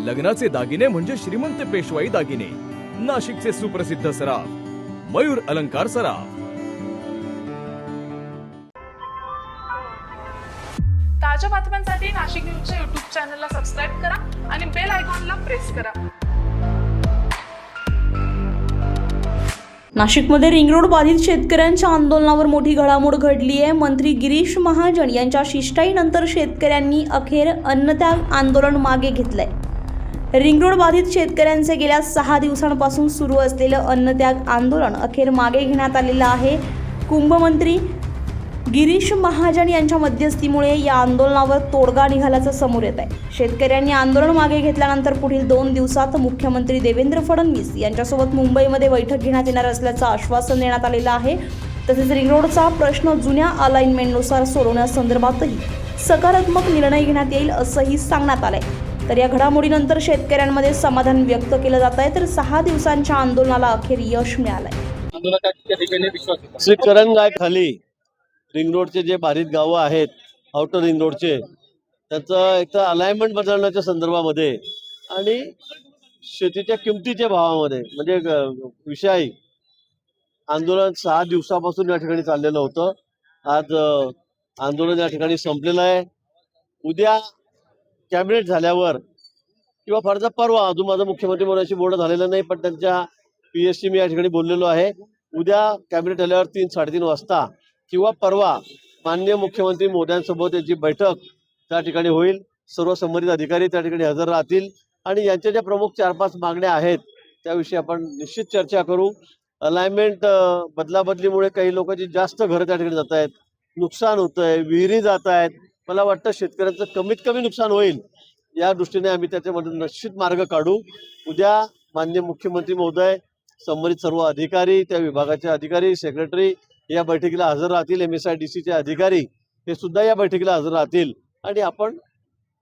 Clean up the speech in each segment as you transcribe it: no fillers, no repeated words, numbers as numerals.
लग्नाचे दागिने म्हणजे श्रीमंत पेशवाई दागिने, नाशिकचे सुप्रसिद्ध सराफ मयूर अलंकार सराफ। ताज्या बातम्यांसाठी नाशिक न्यूजच्या YouTube चॅनलला सबस्क्राईब करा आणि बेल आयकॉनला प्रेस करा। नाशिकमध्ये रिंग रोड बाधित शेतकऱ्यांच्या आंदोलनावर मोठी घडामोड घडली आहे। मंत्री गिरीश महाजन यांच्या शिष्टाईनंतर शेतकऱ्यांनी अखेर अन्नत्याग आंदोलन मागे घेतलंय। रिंग रोड बाधित शेतकऱ्यांचे गेल्या 6 दिवसांपासून सुरू असलेलं अन्नत्याग आंदोलन अखेर मागे घेण्यात आलेलं आहे। कुंभमंत्री गिरीश महाजन यांच्या मध्यस्थीमुळे या आंदोलनावर तोडगा निघाल्याचं समोर येत आहे। शेतकऱ्यांनी आंदोलन मागे घेतल्यानंतर पुढील 2 दिवसात मुख्यमंत्री देवेंद्र फडणवीस यांच्यासोबत मुंबईमध्ये बैठक घेण्यात येणार असल्याचं आश्वासन देण्यात आलेलं आहे। तसेच रिंग रोडचा प्रश्न जुन्या अलाइनमेंटनुसार सोडवण्यासंदर्भातही सकारात्मक निर्णय घेण्यात येईल असंही सांगण्यात आलंय। तर या घडामोडीनंतर शेतकऱ्यांमध्ये समाधान व्यक्त केलं जात आहे। तर 6 दिवसांच्या आंदोलनाला अखेर यश मिळालंय। श्री करंजगाय खाली रिंग रोडचे जे बाधित गावं आहेत, आउटर रिंग रोडचे, त्याचं एक तर अलाइनमेंट बदलण्याच्या संदर्भामध्ये आणि शेतीच्या किमतीच्या भावामध्ये म्हणजे विषयी आंदोलन 6 दिवसापासून या ठिकाणी चाललेलं होतं। आज आंदोलन या ठिकाणी संपलेलं आहे। उद्या कॅबिनेट झाल्यावर किंवा फारचा परवा, अजून माझं मुख्यमंत्री मोदयांशी बोलणं झालेलं नाही, पण त्यांच्या PSC मी या ठिकाणी बोललेलो आहे। उद्या कॅबिनेट झाल्यावर 3-3:30 वाजता किंवा परवा माननीय मुख्यमंत्री मोदयांसोबत याची बैठक त्या ठिकाणी होईल। सर्व संबंधित अधिकारी त्या ठिकाणी हजर राहतील आणि यांच्या ज्या प्रमुख 4-5 मागण्या आहेत त्याविषयी आपण निश्चित चर्चा करू। अलाइनमेंट बदलाबदलीमुळे काही लोकांची जास्त घरं त्या ठिकाणी जात आहेत, नुकसान होतंय, विहिरी जात आहेत। मला वाटतं शेतकऱ्यांचं कमीत कमी नुकसान होईल या दृष्टीने आम्ही त्याच्यामधून निश्चित मार्ग काढू। उद्या माननीय मुख्यमंत्री महोदय, संबंधित सर्व अधिकारी, त्या विभागाचे अधिकारी, सेक्रेटरी या बैठकीला हजर राहतील। MSIDCचे अधिकारी हे सुद्धा या बैठकीला हजर राहतील आणि आपण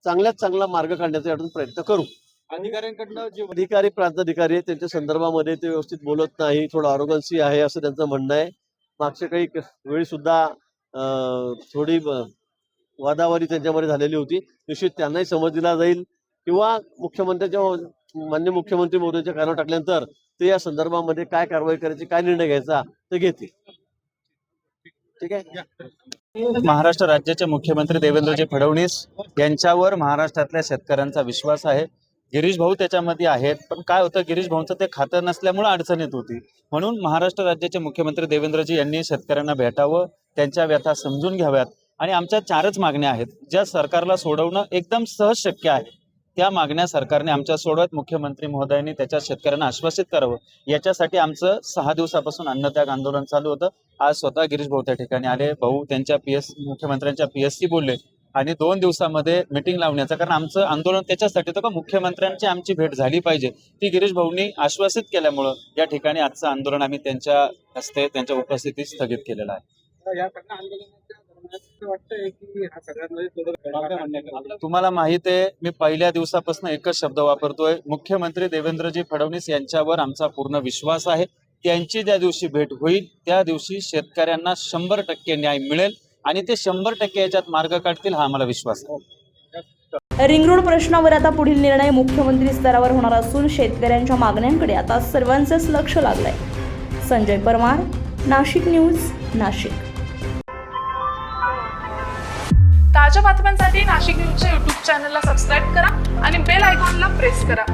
चांगल्यात चांगला मार्ग काढण्याचा यातून प्रयत्न करू। अधिकाऱ्यांकडनं जे अधिकारी प्रांताधिकारी आहेत त्यांच्या संदर्भामध्ये ते व्यवस्थित बोलत नाही, थोडं आरोगन्सी आहे असं त्यांचं म्हणणं आहे। मागच्या काही वेळी सुद्धा थोडी वादावादी त्यांच्यामध्ये झालेली होती। निश्चित त्यांनाही समज दिला जाईल किंवा माननीय मुख्यमंत्री महोदयांच्या कानावर टाकल्यानंतर ते या संदर्भामध्ये काय कारवाई करायची, काय निर्णय घ्यायचा ते घेतील। ठीक आहे। महाराष्ट्र राज्याचे मुख्यमंत्री देवेंद्रजी फडणवीस यांच्यावर महाराष्ट्रातल्या शेतकऱ्यांचा विश्वास आहे। गिरीश भाऊ त्याच्यामध्ये आहेत, पण काय होतं, गिरीश भाऊंचं ते खातं नसल्यामुळे अडचणीत होती। म्हणून महाराष्ट्र राज्याचे मुख्यमंत्री देवेंद्रजी यांनी शेतकऱ्यांना भेटावं, त्यांच्या व्यथा समजून घ्याव्यात आणि आमच्या 4च मागण्या आहेत ज्या सरकारला सोडवणं एकदम सहज शक्य आहे। त्या मागण्या सरकारने आमच्या सोडवत मुख्यमंत्री महोदयांनी त्याच्या शेतकऱ्यांना आश्वासित करावं, याच्यासाठी आमचं 6 दिवसापासून अन्नत्याग आंदोलन चालू होतं। आज स्वतः गिरीश भाऊ त्या ठिकाणी आले, भाऊ त्यांच्या मुख्यमंत्र्यांच्या PSC बोलले आणि 2 दिवसामध्ये मीटिंग लावण्याचं, कारण आमचं आंदोलन त्याच्यासाठी होतं का मुख्यमंत्र्यांची आमची भेट झाली पाहिजे, ती गिरीश भाऊंनी आश्वासित केल्यामुळं या ठिकाणी आजचं आंदोलन आम्ही त्यांच्या हस्ते त्यांच्या उपस्थितीत स्थगित केलेलं आहे। तुम्हाला माहित आहे, मी पहिल्या दिवसापासून एकच शब्द वापरतोय, मुख्यमंत्री देवेंद्रजी फडणवीस यांच्यावर आमचा पूर्ण विश्वास आहे। त्यांची ज्या दिवशी भेट होईल त्या दिवशी शेतकऱ्यांना 100% न्याय मिळेल आणि ते 100% याच्यात मार्ग काढतील, हा आम्हाला विश्वास आहे। रिंग रोड प्रश्नावर आता पुढील निर्णय मुख्यमंत्री स्तरावर होणार असून शेतकऱ्यांच्या मागण्यांकडे आता सर्वांचेच लक्ष लागलंय। संजय परमार, नाशिक न्यूज, नाशिक। ताज्या बातम्यांसाठी नाशिक न्यूजच्या YouTube चॅनलला सबस्क्राईब करा आणि बेल आयकॉनला प्रेस करा।